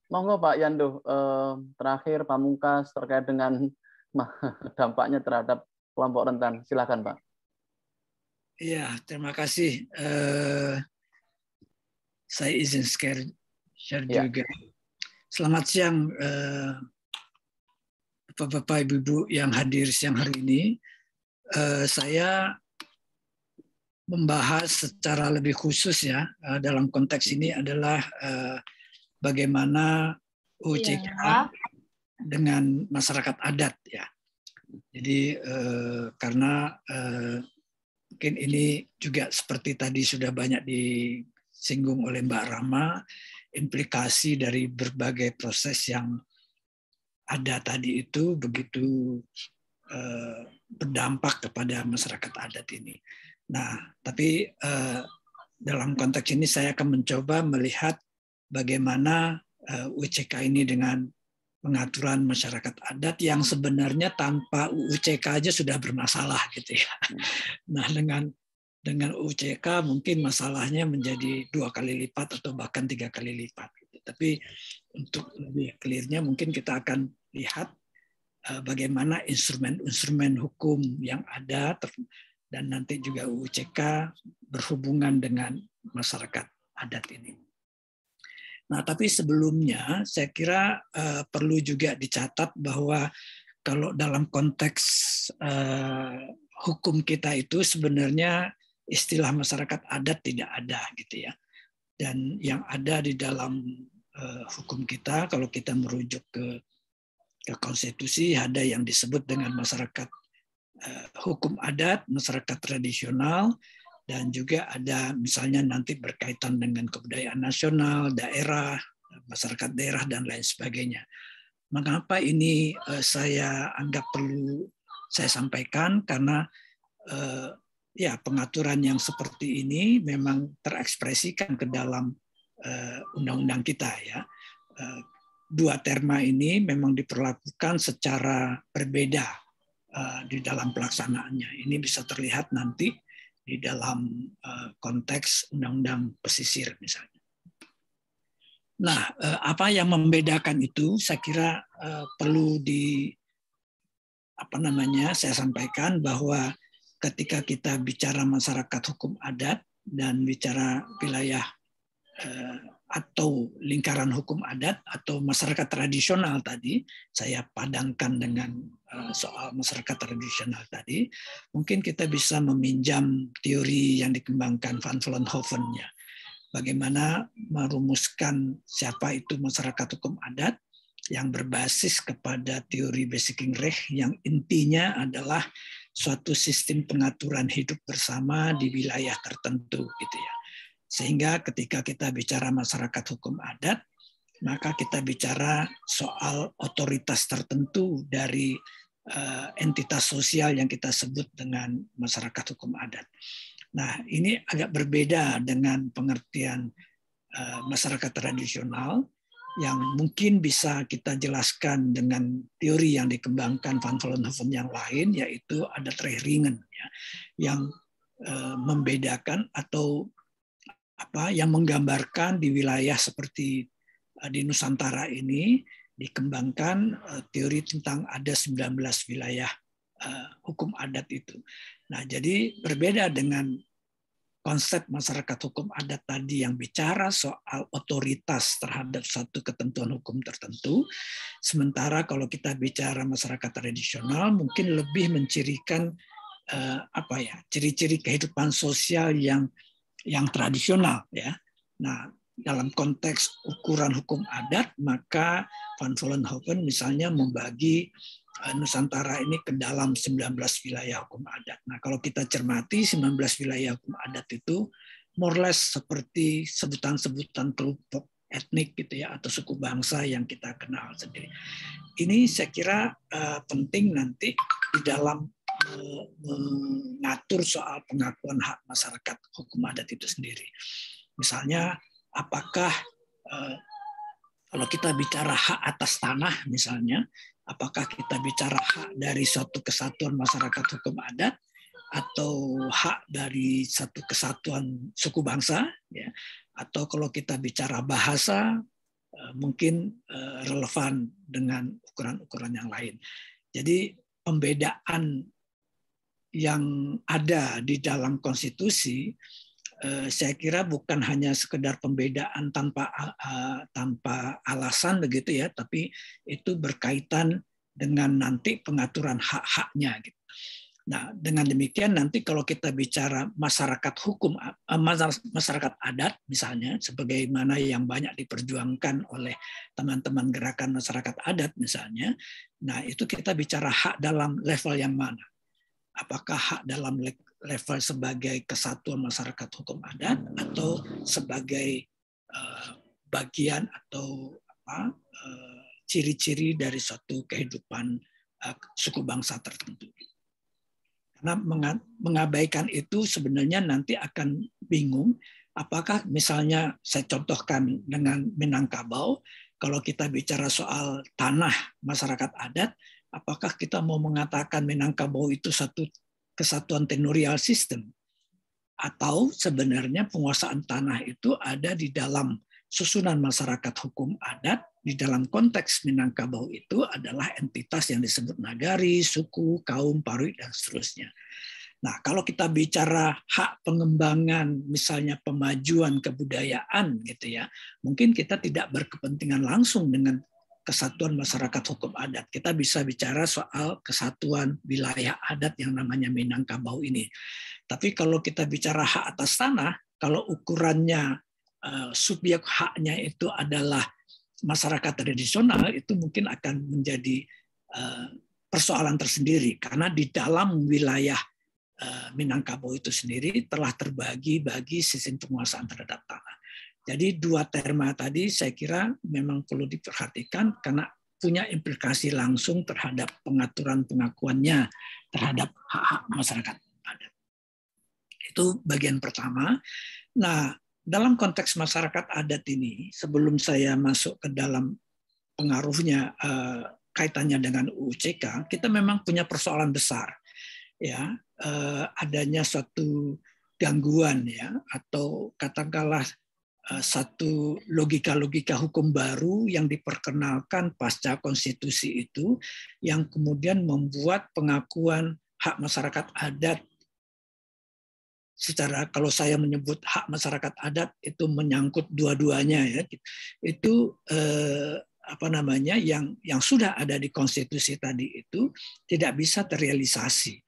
Monggo Pak Yando, terakhir pamungkas terkait dengan dampaknya terhadap kelompok rentan. Silakan Pak. Iya, terima kasih. Saya izin share Ya. juga. Selamat siang Bapak Ibu yang hadir siang hari ini. Saya membahas secara lebih khusus ya dalam konteks ini adalah bagaimana UCK dengan masyarakat adat ya. Jadi karena mungkin ini juga seperti tadi sudah banyak disinggung oleh Mbak Rama, implikasi dari berbagai proses yang ada tadi itu begitu berdampak kepada masyarakat adat ini. Nah, tapi dalam konteks ini saya akan mencoba melihat bagaimana UCK ini dengan pengaturan masyarakat adat yang sebenarnya tanpa UCK aja sudah bermasalah gitu ya. Nah, dengan UCK mungkin masalahnya menjadi 2 kali lipat atau bahkan 3 kali lipat. Gitu. Tapi untuk lebih clear-nya mungkin kita akan lihat bagaimana instrumen-instrumen hukum yang ada dan nanti juga UCK berhubungan dengan masyarakat adat ini. Nah, tapi sebelumnya saya kira perlu juga dicatat bahwa kalau dalam konteks hukum kita itu sebenarnya istilah masyarakat adat tidak ada gitu ya. Dan yang ada di dalam hukum kita kalau kita merujuk ke konstitusi ada yang disebut dengan masyarakat hukum adat, masyarakat tradisional, dan juga ada misalnya nanti berkaitan dengan kebudayaan nasional, daerah, masyarakat daerah, dan lain sebagainya. Mengapa ini saya anggap perlu saya sampaikan? Karena ya pengaturan yang seperti ini memang terekspresikan ke dalam undang-undang kita ya. Dua terma ini memang diperlakukan secara berbeda di dalam pelaksanaannya. Ini bisa terlihat nanti di dalam konteks undang-undang pesisir misalnya. Nah, apa yang membedakan itu saya kira perlu saya sampaikan bahwa ketika kita bicara masyarakat hukum adat dan bicara wilayah atau lingkaran hukum adat atau masyarakat tradisional tadi, saya padankan dengan soal masyarakat tradisional tadi, mungkin kita bisa meminjam teori yang dikembangkan Van Vollenhoven ya. Bagaimana merumuskan siapa itu masyarakat hukum adat yang berbasis kepada teori Basic-Recht yang intinya adalah suatu sistem pengaturan hidup bersama di wilayah tertentu gitu ya. Sehingga ketika kita bicara masyarakat hukum adat, maka kita bicara soal otoritas tertentu dari entitas sosial yang kita sebut dengan masyarakat hukum adat. Nah, ini agak berbeda dengan pengertian masyarakat tradisional yang mungkin bisa kita jelaskan dengan teori yang dikembangkan Van Vollenhoven yang lain, yaitu adatrechtringen, ya, yang membedakan atau yang menggambarkan di wilayah seperti di Nusantara ini dikembangkan teori tentang ada 19 wilayah hukum adat itu. Nah, jadi berbeda dengan konsep masyarakat hukum adat tadi yang bicara soal otoritas terhadap satu ketentuan hukum tertentu. Sementara kalau kita bicara masyarakat tradisional mungkin lebih mencirikan ciri-ciri kehidupan sosial yang tradisional ya. Nah, dalam konteks ukuran hukum adat maka Van Vollenhoven misalnya membagi Nusantara ini ke dalam 19 wilayah hukum adat. Nah, kalau kita cermati 19 wilayah hukum adat itu more or less seperti sebutan-sebutan kelompok etnik gitu ya atau suku bangsa yang kita kenal sendiri. Ini saya kira penting nanti di dalam mengatur soal pengakuan hak masyarakat hukum adat itu sendiri. Misalnya, apakah kalau kita bicara hak atas tanah misalnya, apakah kita bicara hak dari suatu kesatuan masyarakat hukum adat atau hak dari satu kesatuan suku bangsa, ya, atau kalau kita bicara bahasa, mungkin relevan dengan ukuran-ukuran yang lain. Jadi pembedaan yang ada di dalam konstitusi, saya kira bukan hanya sekedar pembedaan tanpa alasan begitu ya, tapi itu berkaitan dengan nanti pengaturan hak-haknya. Gitu. Nah, dengan demikian nanti kalau kita bicara masyarakat hukum, masyarakat adat misalnya, sebagaimana yang banyak diperjuangkan oleh teman-teman gerakan masyarakat adat misalnya, nah itu kita bicara hak dalam level yang mana? Apakah hak dalam level sebagai kesatuan masyarakat hukum adat atau sebagai bagian atau ciri-ciri dari suatu kehidupan suku bangsa tertentu? Karena mengabaikan itu sebenarnya nanti akan bingung apakah misalnya saya contohkan dengan Minangkabau, kalau kita bicara soal tanah masyarakat adat, apakah kita mau mengatakan Minangkabau itu satu kesatuan tenurial system, atau sebenarnya penguasaan tanah itu ada di dalam susunan masyarakat hukum adat, di dalam konteks Minangkabau itu adalah entitas yang disebut nagari, suku, kaum, parui, dan seterusnya. Nah, kalau kita bicara hak pengembangan, misalnya pemajuan kebudayaan, gitu ya, mungkin kita tidak berkepentingan langsung dengan kesatuan masyarakat hukum adat. Kita bisa bicara soal kesatuan wilayah adat yang namanya Minangkabau ini. Tapi kalau kita bicara hak atas tanah, kalau ukurannya subjek haknya itu adalah masyarakat tradisional, itu mungkin akan menjadi persoalan tersendiri karena di dalam wilayah Minangkabau itu sendiri telah terbagi-bagi sistem penguasaan terhadap tanah. Jadi dua terma tadi saya kira memang perlu diperhatikan karena punya implikasi langsung terhadap pengaturan pengakuannya terhadap hak-hak masyarakat adat. Itu bagian pertama. Nah, dalam konteks masyarakat adat ini, sebelum saya masuk ke dalam pengaruhnya kaitannya dengan UU-CK, kita memang punya persoalan besar, ya, adanya suatu gangguan ya, atau katakanlah satu logika-logika hukum baru yang diperkenalkan pasca konstitusi itu, yang kemudian membuat pengakuan hak masyarakat adat secara, kalau saya menyebut hak masyarakat adat itu menyangkut dua-duanya ya, itu yang sudah ada di konstitusi tadi itu tidak bisa terrealisasi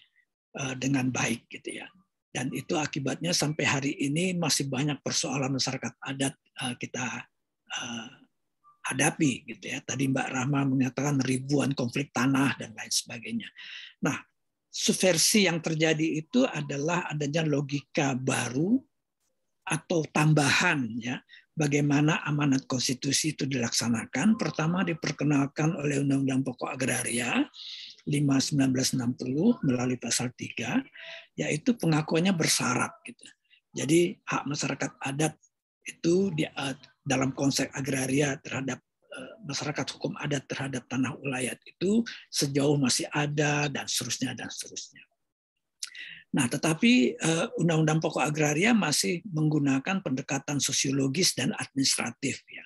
dengan baik gitu ya, dan itu akibatnya sampai hari ini masih banyak persoalan masyarakat adat kita hadapi gitu ya. Tadi Mbak Rahma mengatakan ribuan konflik tanah dan lain sebagainya. Nah, subversi yang terjadi itu adalah adanya logika baru atau tambahan ya, bagaimana amanat konstitusi itu dilaksanakan. Pertama diperkenalkan oleh Undang-Undang Pokok Agraria 5/1960 melalui pasal 3, yaitu pengakuannya bersyarat gitu. Jadi hak masyarakat adat itu dalam konsep agraria terhadap masyarakat hukum adat terhadap tanah ulayat itu sejauh masih ada dan seterusnya dan seterusnya. Nah, tetapi Undang-Undang Pokok Agraria masih menggunakan pendekatan sosiologis dan administratif ya.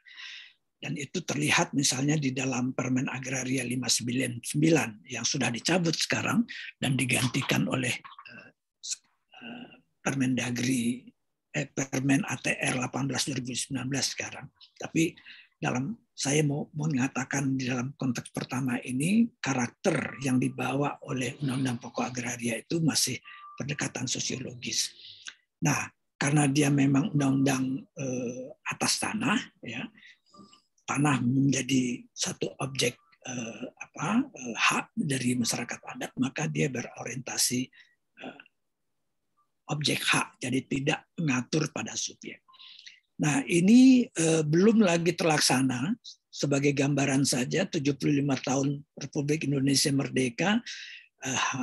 Dan itu terlihat misalnya di dalam Permen Agraria 599 yang sudah dicabut sekarang dan digantikan oleh Permen ATR 18/2019 sekarang. Tapi saya mau mengatakan di dalam konteks pertama ini karakter yang dibawa oleh Undang-Undang Pokok Agraria itu masih pendekatan sosiologis. Nah, karena dia memang undang-undang atas tanah, ya, tanah menjadi satu objek hak dari masyarakat adat, maka dia berorientasi objek hak, jadi tidak mengatur pada subjek. Nah, ini belum lagi terlaksana. Sebagai gambaran saja, 75 tahun Republik Indonesia merdeka,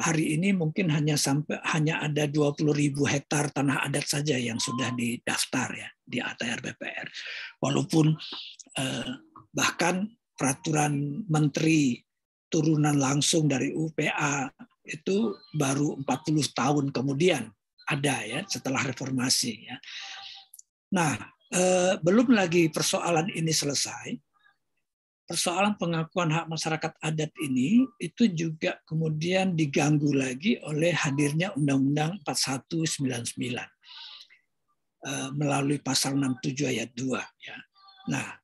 hari ini mungkin hanya ada 20.000 hektar tanah adat saja yang sudah didaftar ya di ATR BPR. Walaupun bahkan peraturan menteri turunan langsung dari UPA itu baru 40 tahun kemudian ada ya setelah reformasi ya. Nah, belum lagi persoalan ini selesai, persoalan pengakuan hak masyarakat adat ini itu juga kemudian diganggu lagi oleh hadirnya Undang-Undang 4199 melalui pasal 67 ayat 2. Ya. Nah,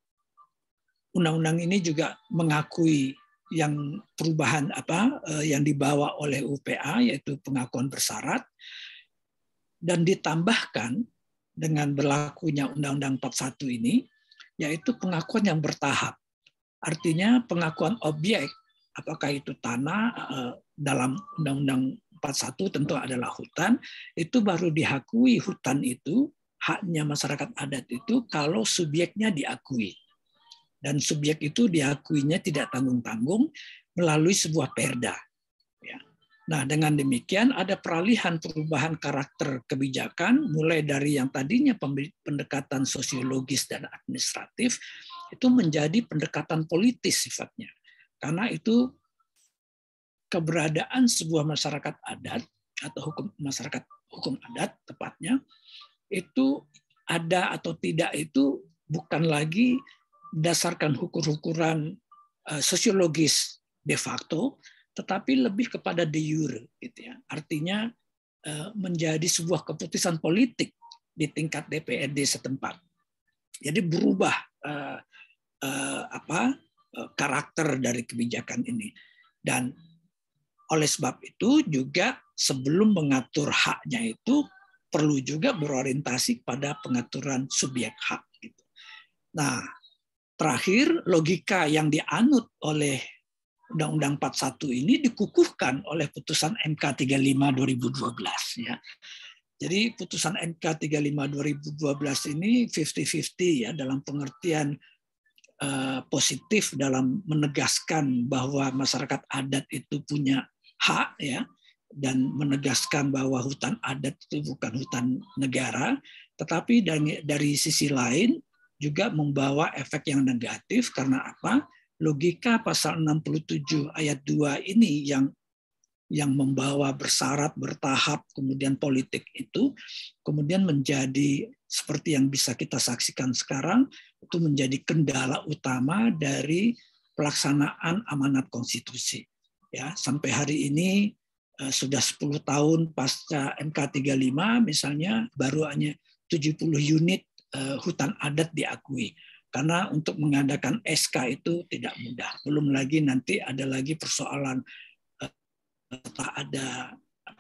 undang-undang ini juga mengakui yang perubahan yang dibawa oleh UPA, yaitu pengakuan bersyarat, dan ditambahkan dengan berlakunya Undang-Undang 41 ini, yaitu pengakuan yang bertahap. Artinya pengakuan objek, apakah itu tanah dalam Undang-Undang 41 tentu adalah hutan, itu baru diakui hutan itu, haknya masyarakat adat itu kalau subjeknya diakui. Dan subjek itu diakuinya tidak tanggung-tanggung melalui sebuah perda. Nah, dengan demikian ada peralihan perubahan karakter kebijakan, mulai dari yang tadinya pendekatan sosiologis dan administratif, itu menjadi pendekatan politis sifatnya. Karena itu keberadaan sebuah masyarakat adat, atau masyarakat hukum adat tepatnya, itu ada atau tidak itu bukan lagi berdasarkan ukur-ukuran sosiologis de facto, tetapi lebih kepada de jure, gitu ya. Artinya menjadi sebuah keputusan politik di tingkat DPRD setempat. Jadi berubah karakter dari kebijakan ini. Dan oleh sebab itu juga sebelum mengatur haknya itu perlu juga berorientasi pada pengaturan subjek hak. Gitu. Nah, terakhir logika yang dianut oleh Undang-Undang 41 ini dikukuhkan oleh putusan MK 35 2012 ya. Jadi putusan MK 35 2012 ini 50-50 ya, dalam pengertian positif dalam menegaskan bahwa masyarakat adat itu punya hak ya, dan menegaskan bahwa hutan adat itu bukan hutan negara, tetapi dari sisi lain juga membawa efek yang negatif. Karena apa? Logika pasal 67 ayat 2 ini yang membawa bersyarat, bertahap, kemudian politik itu kemudian menjadi seperti yang bisa kita saksikan sekarang, itu menjadi kendala utama dari pelaksanaan amanat konstitusi. Ya, sampai hari ini sudah 10 tahun pasca MK 35 misalnya, baru hanya 70 unit hutan adat diakui. Karena untuk mengadakan SK itu tidak mudah. Belum lagi nanti ada lagi persoalan ada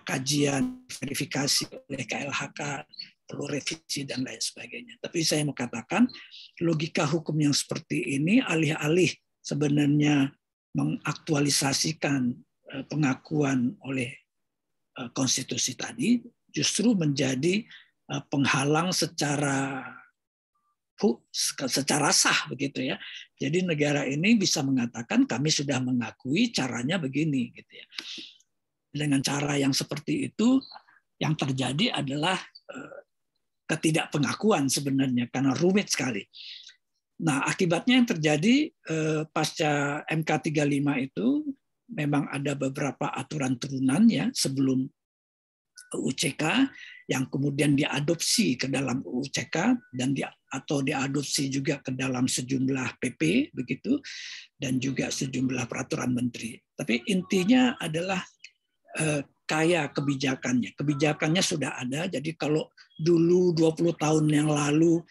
kajian verifikasi oleh KLHK, perlu revisi dan lain sebagainya. Tapi saya mau katakan logika hukum yang seperti ini alih-alih sebenarnya mengaktualisasikan pengakuan oleh konstitusi tadi, justru menjadi penghalang secara sah begitu ya. Jadi negara ini bisa mengatakan kami sudah mengakui, caranya begini gitu ya. Dengan cara yang seperti itu yang terjadi adalah ketidakpengakuan sebenarnya karena rumit sekali. Nah, akibatnya yang terjadi pasca MK 35 itu memang ada beberapa aturan turunan ya sebelum UCK yang kemudian diadopsi ke dalam UCK dan atau diadopsi juga ke dalam sejumlah PP begitu, dan juga sejumlah peraturan menteri. Tapi intinya adalah kaya kebijakannya. Kebijakannya sudah ada. Jadi kalau dulu 20 tahun yang lalu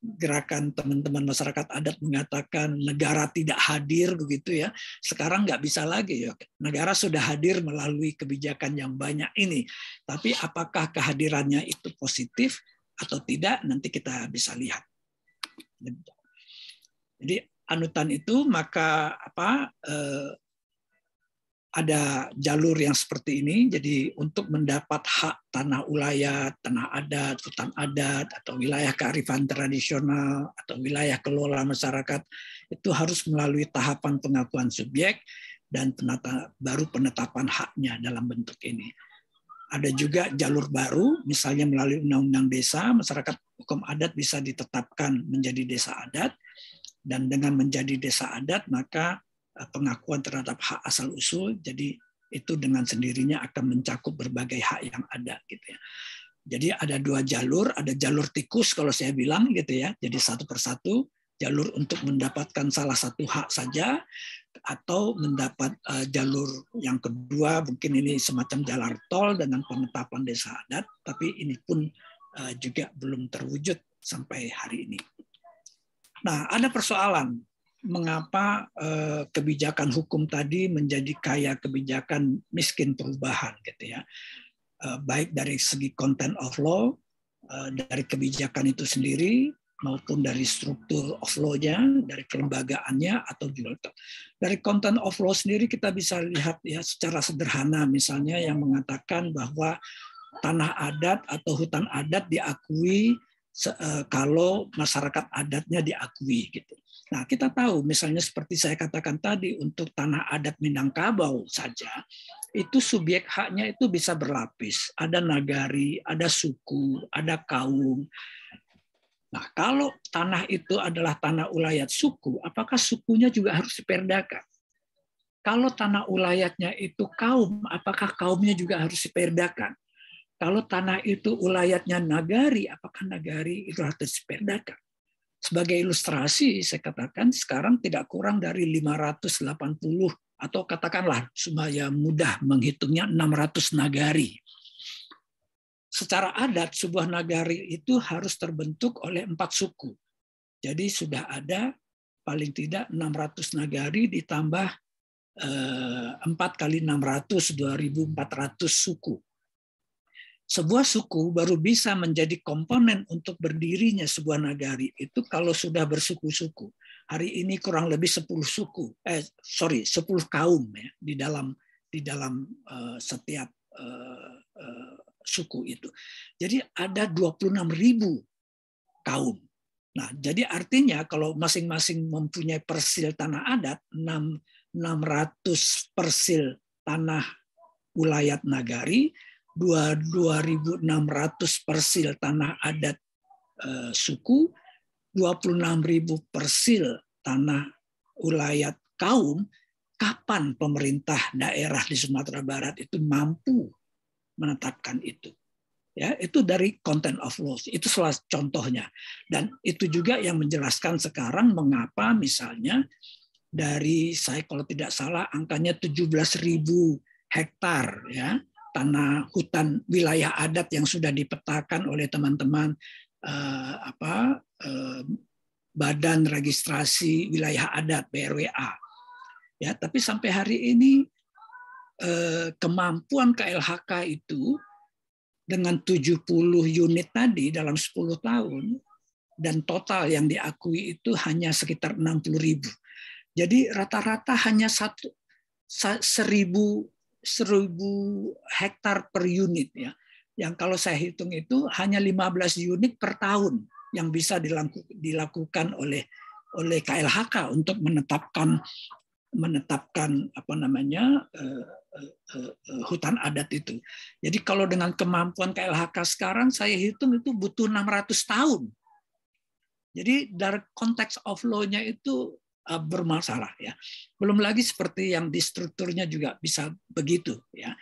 gerakan teman-teman masyarakat adat mengatakan negara tidak hadir begitu ya. Sekarang nggak bisa lagi ya. Negara sudah hadir melalui kebijakan yang banyak ini. Tapi apakah kehadirannya itu positif atau tidak, nanti kita bisa lihat. Jadi anutan itu maka ada jalur yang seperti ini. Jadi untuk mendapat hak tanah ulayat, tanah adat, hutan adat, atau wilayah kearifan tradisional, atau wilayah kelola masyarakat, itu harus melalui tahapan pengakuan subjek dan baru penetapan haknya dalam bentuk ini. Ada juga jalur baru, misalnya melalui Undang-Undang Desa, masyarakat hukum adat bisa ditetapkan menjadi desa adat, dan dengan menjadi desa adat, maka pengakuan terhadap hak asal usul, jadi itu dengan sendirinya akan mencakup berbagai hak yang ada gitu ya. Jadi ada dua jalur, ada jalur tikus kalau saya bilang gitu ya. Jadi satu persatu jalur untuk mendapatkan salah satu hak saja, atau mendapat jalur yang kedua, mungkin ini semacam jalan tol dengan penetapan desa adat, tapi ini pun juga belum terwujud sampai hari ini. Nah, ada persoalan mengapa kebijakan hukum tadi menjadi kaya kebijakan miskin perubahan, gitu ya. Baik dari segi content of law, dari kebijakan itu sendiri, maupun dari struktur of law-nya, dari kelembagaannya, atau juga dari content of law sendiri kita bisa lihat ya secara sederhana, misalnya yang mengatakan bahwa tanah adat atau hutan adat diakui kalau masyarakat adatnya diakui gitu. Nah, kita tahu misalnya seperti saya katakan tadi, untuk tanah adat Minangkabau saja itu subjek haknya itu bisa berlapis, ada nagari, ada suku, ada kaum. Nah, kalau tanah itu adalah tanah ulayat suku, apakah sukunya juga harus diperdakan? Kalau tanah ulayatnya itu kaum, apakah kaumnya juga harus diperdakan? Kalau tanah itu ulayatnya nagari, apakah nagari itu harus diperdakan? Sebagai ilustrasi, saya katakan sekarang tidak kurang dari 580, atau katakanlah supaya mudah menghitungnya 600 nagari. Secara adat, sebuah nagari itu harus terbentuk oleh 4 suku. Jadi sudah ada paling tidak 600 nagari ditambah 4 kali 600, 2.400 suku. Sebuah suku baru bisa menjadi komponen untuk berdirinya sebuah nagari itu kalau sudah bersuku-suku. Hari ini kurang lebih 10 suku, 10 kaum ya di dalam setiap suku itu. Jadi ada 26.000 kaum. Nah, jadi artinya kalau masing-masing mempunyai persil tanah adat, 600 persil tanah ulayat nagari, 2.600 persil tanah adat suku, 26.000 persil tanah ulayat kaum, kapan pemerintah daerah di Sumatera Barat itu mampu menetapkan itu? Ya, itu dari content of law. Itu salah contohnya. Dan itu juga yang menjelaskan sekarang mengapa misalnya dari saya kalau tidak salah angkanya 17.000 hektar ya tanah hutan wilayah adat yang sudah dipetakan oleh teman-teman Badan Registrasi Wilayah Adat BRWA. Ya, tapi sampai hari ini kemampuan KLHK itu dengan 70 unit tadi dalam 10 tahun dan total yang diakui itu hanya sekitar 60.000. Jadi rata-rata hanya 1.000 hektar per unit ya. Yang kalau saya hitung itu hanya 15 unit per tahun yang bisa dilakukan oleh KLHK untuk menetapkan hutan adat itu. Jadi kalau dengan kemampuan KLHK sekarang saya hitung itu butuh 600 tahun. Jadi dari konteks of law-nya itu bermasalah ya. Belum lagi seperti yang di strukturnya juga bisa begitu ya.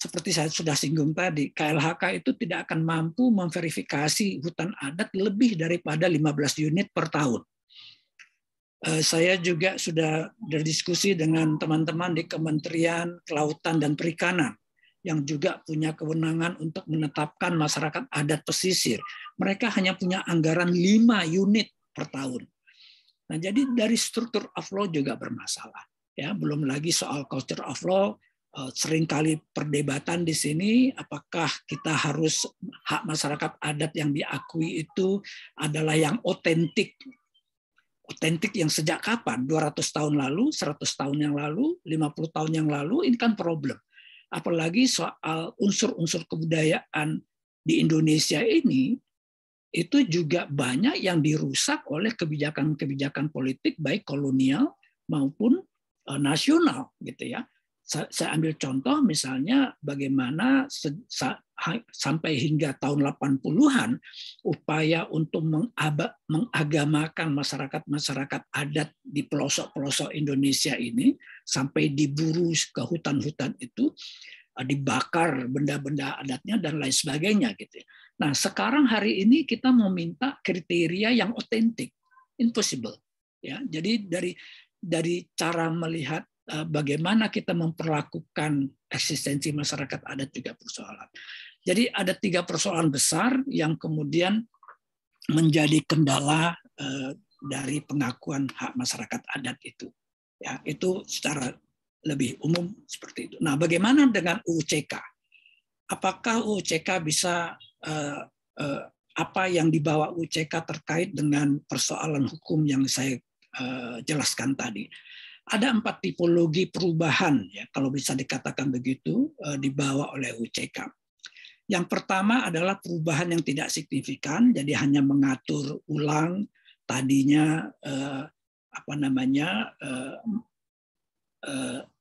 Seperti saya sudah singgung tadi, KLHK itu tidak akan mampu memverifikasi hutan adat lebih daripada 15 unit per tahun. Saya juga sudah berdiskusi dengan teman-teman di Kementerian Kelautan dan Perikanan yang juga punya kewenangan untuk menetapkan masyarakat adat pesisir. Mereka hanya punya anggaran 5 unit per tahun. Nah, jadi dari struktur of law juga bermasalah. Ya, belum lagi soal culture of law, seringkali perdebatan di sini apakah kita harus hak masyarakat adat yang diakui itu adalah yang otentik. Otentik yang sejak kapan? 200 tahun lalu, 100 tahun yang lalu, 50 tahun yang lalu, ini kan problem. Apalagi soal unsur-unsur kebudayaan di Indonesia ini, itu juga banyak yang dirusak oleh kebijakan-kebijakan politik, baik kolonial maupun nasional. Gitu ya. Saya ambil contoh misalnya bagaimana sampai hingga tahun 80-an upaya untuk mengagamakan masyarakat adat di pelosok-pelosok Indonesia ini sampai diburu ke hutan-hutan itu, dibakar benda-benda adatnya dan lain sebagainya gitu. Nah, sekarang hari ini kita meminta kriteria yang otentik. impossible. Ya, jadi dari cara melihat bagaimana kita memperlakukan eksistensi masyarakat adat juga persoalan. Jadi ada 3 persoalan besar yang kemudian menjadi kendala dari pengakuan hak masyarakat adat itu. Ya, itu secara lebih umum seperti itu. Nah, bagaimana dengan UU CK? Apakah UU CK bisa apa yang dibawa UU CK terkait dengan persoalan hukum yang saya jelaskan tadi? Ada 4 tipologi perubahan, ya, kalau bisa dikatakan begitu, dibawa oleh UU CK. Yang pertama adalah perubahan yang tidak signifikan, jadi hanya mengatur ulang tadinya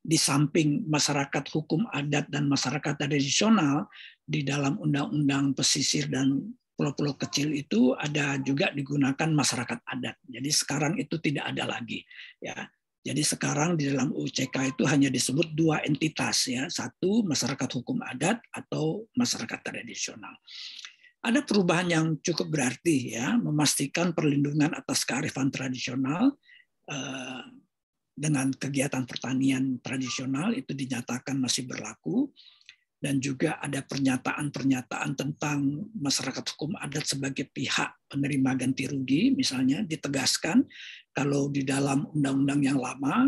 di samping masyarakat hukum adat dan masyarakat tradisional di dalam undang-undang pesisir dan pulau-pulau kecil itu ada juga digunakan masyarakat adat. Jadi sekarang itu tidak ada lagi, ya. Jadi sekarang di dalam UU CK itu hanya disebut 2 entitas, ya. Satu masyarakat hukum adat atau masyarakat tradisional. Ada perubahan yang cukup berarti, ya, memastikan perlindungan atas kearifan tradisional dengan kegiatan pertanian tradisional itu dinyatakan masih berlaku. Dan juga ada pernyataan-pernyataan tentang masyarakat hukum adat sebagai pihak penerima ganti rugi, misalnya ditegaskan kalau di dalam undang-undang yang lama,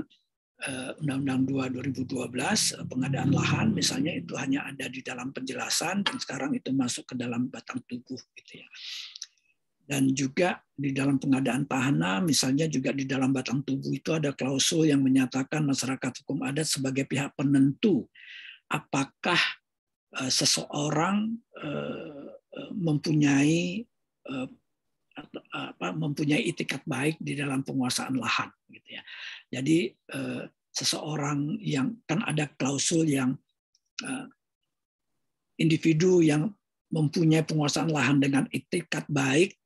Undang-Undang 2 2012, pengadaan lahan misalnya itu hanya ada di dalam penjelasan dan sekarang itu masuk ke dalam batang tubuh, gitu ya. Dan juga di dalam pengadaan tanah, misalnya juga di dalam batang tubuh itu ada klausul yang menyatakan masyarakat hukum adat sebagai pihak penentu apakah seseorang mempunyai itikat baik di dalam penguasaan lahan, gitu ya. Jadi seseorang yang kan ada klausul yang individu yang mempunyai penguasaan lahan dengan itikat baik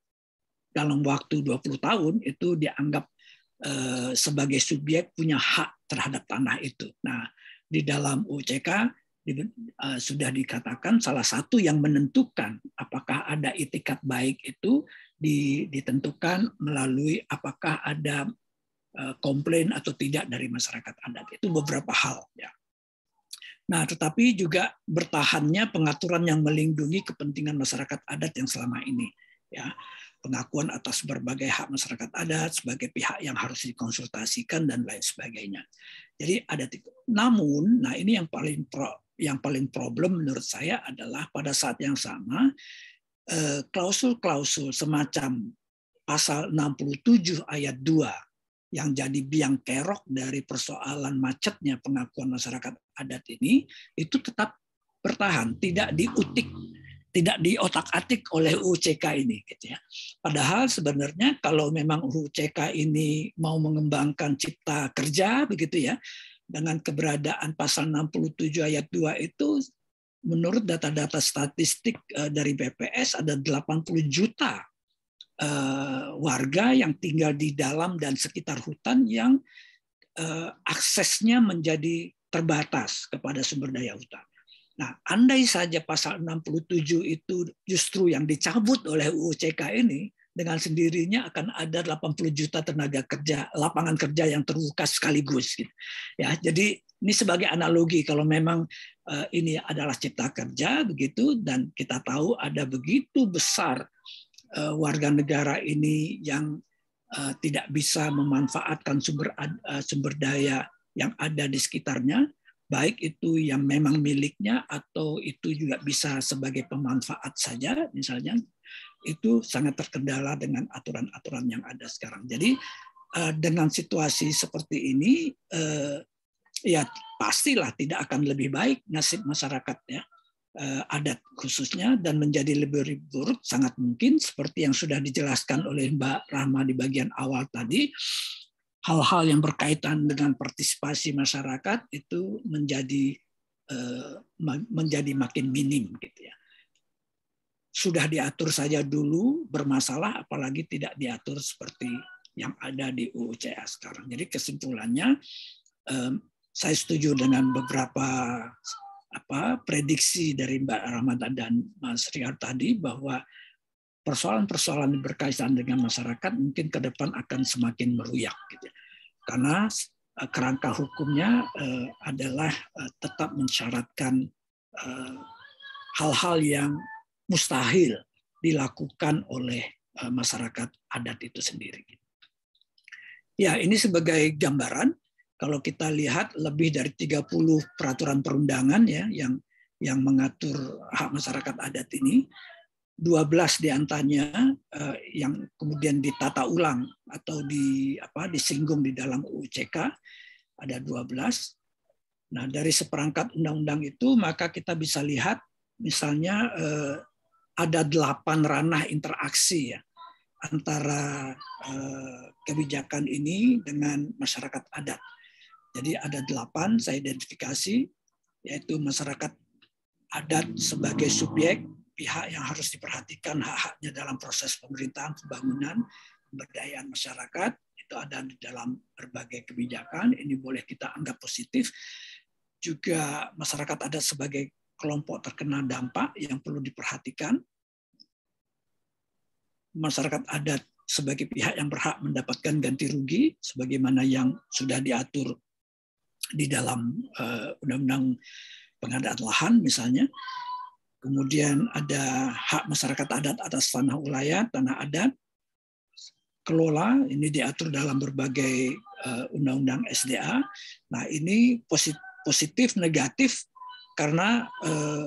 dalam waktu 20 tahun itu dianggap sebagai subjek punya hak terhadap tanah itu. Nah, di dalam UCK sudah dikatakan salah satu yang menentukan apakah ada itikat baik itu ditentukan melalui apakah ada komplain atau tidak dari masyarakat adat. Itu beberapa hal, ya. Nah, tetapi juga bertahannya pengaturan yang melindungi kepentingan masyarakat adat yang selama ini, ya. Pengakuan atas berbagai hak masyarakat adat sebagai pihak yang harus dikonsultasikan dan lain sebagainya. Jadi ada namun, nah ini yang paling problem menurut saya adalah pada saat yang sama klausul-klausul semacam pasal 67 ayat 2 yang jadi biang kerok dari persoalan macetnya pengakuan masyarakat adat ini itu tetap bertahan, tidak diutik, tidak diotak-atik oleh UU CK ini, gitu ya. Padahal sebenarnya kalau memang UU CK ini mau mengembangkan cipta kerja begitu ya, dengan keberadaan pasal 67 ayat 2 itu menurut data-data statistik dari BPS ada 80 juta warga yang tinggal di dalam dan sekitar hutan yang aksesnya menjadi terbatas kepada sumber daya hutan. Nah, andai saja pasal 67 itu justru yang dicabut oleh UU CK ini, dengan sendirinya akan ada 80 juta tenaga kerja, lapangan kerja yang terbuka sekaligus, gitu. Ya, jadi ini sebagai analogi kalau memang ini adalah cipta kerja begitu, dan kita tahu ada begitu besar warga negara ini yang tidak bisa memanfaatkan sumber daya yang ada di sekitarnya, baik itu yang memang miliknya atau itu juga bisa sebagai pemanfaat saja, misalnya, itu sangat terkendala dengan aturan-aturan yang ada sekarang. Jadi dengan situasi seperti ini, ya pastilah tidak akan lebih baik nasib masyarakat, ya, adat khususnya, dan menjadi lebih buruk sangat mungkin seperti yang sudah dijelaskan oleh Mbak Rahma di bagian awal tadi. Hal-hal yang berkaitan dengan partisipasi masyarakat itu menjadi makin minim, gitu ya. Sudah diatur saja dulu bermasalah, apalagi tidak diatur seperti yang ada di UU CA sekarang. Jadi kesimpulannya, saya setuju dengan beberapa prediksi dari Mbak Rahma dan Mas Riyad tadi bahwa persoalan-persoalan yang berkaitan dengan masyarakat mungkin ke depan akan semakin meruyak, gitu. Karena kerangka hukumnya adalah tetap mensyaratkan hal-hal yang mustahil dilakukan oleh masyarakat adat itu sendiri. Ya, ini sebagai gambaran. Kalau kita lihat lebih dari 30 peraturan perundangan ya yang mengatur hak masyarakat adat ini, 12 diantaranya yang kemudian ditata ulang atau disinggung di dalam UU CK, ada 12. Nah, dari seperangkat undang-undang itu maka kita bisa lihat misalnya ada 8 ranah interaksi ya antara kebijakan ini dengan masyarakat adat. Jadi ada 8 saya identifikasi, yaitu masyarakat adat sebagai subjek, pihak yang harus diperhatikan hak-haknya dalam proses pemerintahan, pembangunan, pemberdayaan masyarakat, itu ada di dalam berbagai kebijakan, ini boleh kita anggap positif. Juga masyarakat adat sebagai kelompok terkena dampak yang perlu diperhatikan. Masyarakat adat sebagai pihak yang berhak mendapatkan ganti rugi, sebagaimana yang sudah diatur di dalam Undang-Undang Pengadaan Lahan misalnya. Kemudian ada hak masyarakat adat atas tanah ulayat, tanah adat, kelola, ini diatur dalam berbagai undang-undang SDA. Nah, ini positif, negatif, karena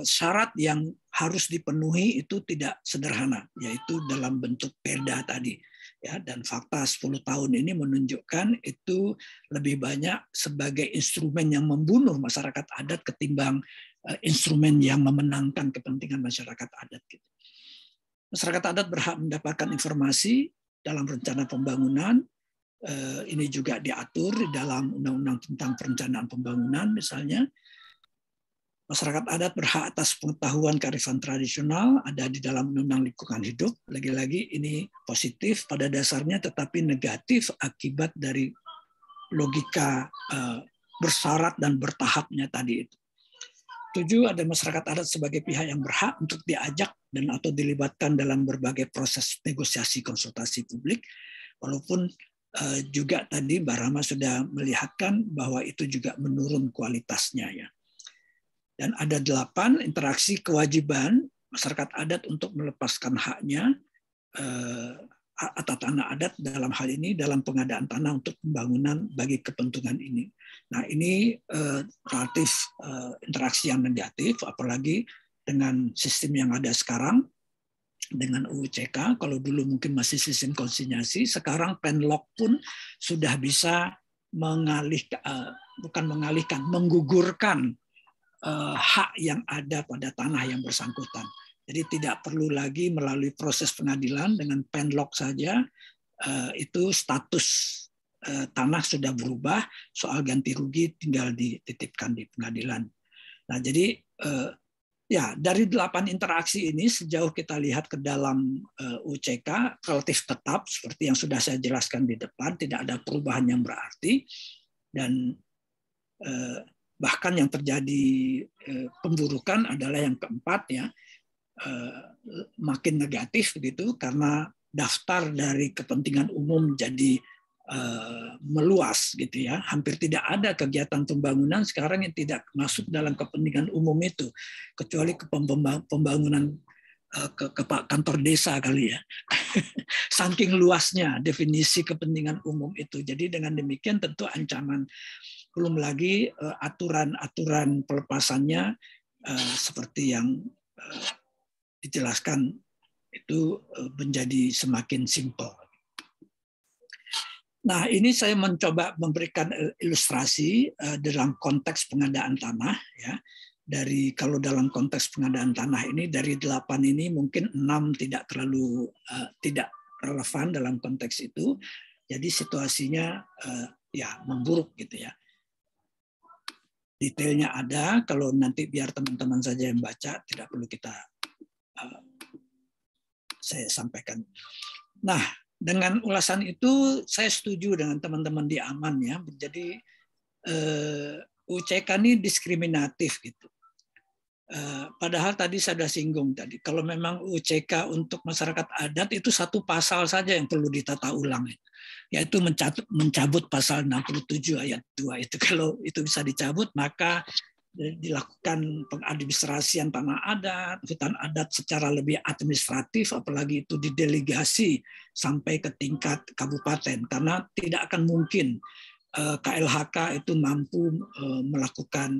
syarat yang harus dipenuhi itu tidak sederhana, yaitu dalam bentuk perda tadi. Ya, dan fakta 10 tahun ini menunjukkan itu lebih banyak sebagai instrumen yang membunuh masyarakat adat ketimbang instrumen yang memenangkan kepentingan masyarakat adat. Masyarakat adat berhak mendapatkan informasi dalam rencana pembangunan. Ini juga diatur di dalam Undang-Undang tentang Perencanaan Pembangunan misalnya. Masyarakat adat berhak atas pengetahuan kearifan tradisional, ada di dalam Undang-Undang Lingkungan Hidup. Lagi-lagi ini positif pada dasarnya, tetapi negatif akibat dari logika bersyarat dan bertahapnya tadi itu. 7, ada masyarakat adat sebagai pihak yang berhak untuk diajak dan atau dilibatkan dalam berbagai proses negosiasi konsultasi publik, walaupun juga tadi Mbak Rama sudah melihatkan bahwa itu juga menurun kualitasnya ya. Dan ada 8 interaksi kewajiban masyarakat adat untuk melepaskan haknya atas tanah adat dalam hal ini dalam pengadaan tanah untuk pembangunan bagi kepentingan ini. Nah, ini relatif interaksi yang negatif, apalagi dengan sistem yang ada sekarang dengan UU CK. Kalau dulu mungkin masih sistem konsinyasi, sekarang penlok pun sudah bisa menggugurkan hak yang ada pada tanah yang bersangkutan. Jadi tidak perlu lagi melalui proses pengadilan, dengan penlok saja itu status tanah sudah berubah, soal ganti rugi tinggal dititipkan di pengadilan. Nah, jadi ya dari 8 interaksi ini sejauh kita lihat ke dalam UCK relatif tetap seperti yang sudah saya jelaskan di depan, tidak ada perubahan yang berarti, dan bahkan yang terjadi pemburukan adalah yang keempat ya, makin negatif gitu, karena daftar dari kepentingan umum jadi meluas gitu ya. Hampir tidak ada kegiatan pembangunan sekarang yang tidak masuk dalam kepentingan umum itu, kecuali ke pembangunan ke kantor desa kali ya. Saking luasnya definisi kepentingan umum itu. Jadi dengan demikian tentu ancaman, belum lagi aturan-aturan pelepasannya seperti yang dijelaskan itu menjadi semakin simpel. Nah, ini saya mencoba memberikan ilustrasi dalam konteks pengadaan tanah ya. Dari kalau dalam konteks pengadaan tanah ini dari 8 ini mungkin 6 tidak terlalu tidak relevan dalam konteks itu. Jadi situasinya ya memburuk gitu ya. Detailnya ada, kalau nanti biar teman-teman saja yang baca, tidak perlu saya sampaikan. Nah, dengan ulasan itu saya setuju dengan teman-teman di Aman ya. Jadi UCK ini diskriminatif gitu. Padahal tadi saya sudah singgung tadi, kalau memang UCK untuk masyarakat adat itu satu pasal saja yang perlu ditata ulang, yaitu mencabut pasal 67 ayat 2 itu. Kalau itu bisa dicabut, maka dilakukan pengadministrasian tanah adat, hutan adat secara lebih administratif, apalagi itu didelegasi sampai ke tingkat kabupaten, karena tidak akan mungkin KLHK itu mampu melakukan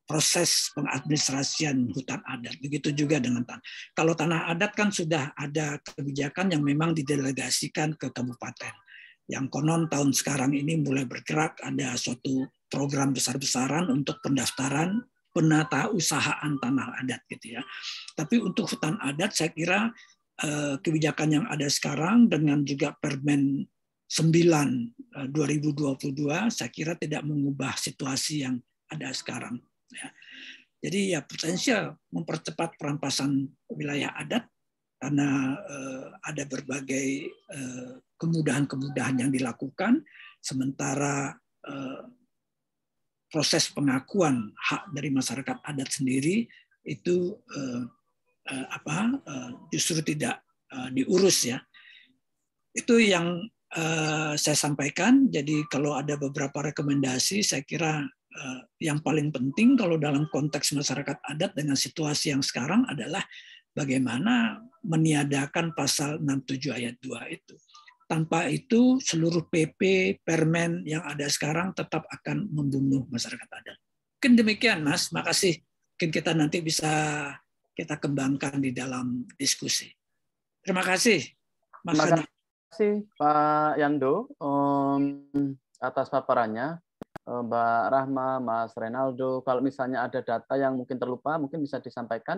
proses pengadministrasian hutan adat. Begitu juga dengan tanah. Kalau tanah adat kan sudah ada kebijakan yang memang didelegasikan ke kabupaten. Yang konon tahun sekarang ini mulai bergerak, ada suatu program besar-besaran untuk pendaftaran penata usahaan tanah adat gitu ya. Tapi untuk hutan adat saya kira kebijakan yang ada sekarang dengan juga Permen 9 2022 saya kira tidak mengubah situasi yang ada sekarang. Ya. Jadi ya potensial mempercepat perampasan wilayah adat karena ada berbagai kemudahan-kemudahan yang dilakukan, sementara proses pengakuan hak dari masyarakat adat sendiri itu justru tidak diurus ya. Itu yang saya sampaikan. Jadi kalau ada beberapa rekomendasi, saya kira yang paling penting kalau dalam konteks masyarakat adat dengan situasi yang sekarang adalah bagaimana meniadakan pasal 67 ayat 2 itu. Tanpa itu seluruh PP, permen yang ada sekarang tetap akan membunuh masyarakat adat. Mungkin demikian Mas, makasih. Mungkin kita nanti bisa kita kembangkan di dalam diskusi. Terima kasih Mas Hadi. Terima kasih Pak Yando atas paparannya. Mbak Rahma, Mas Renaldo, kalau misalnya ada data yang mungkin terlupa, mungkin bisa disampaikan.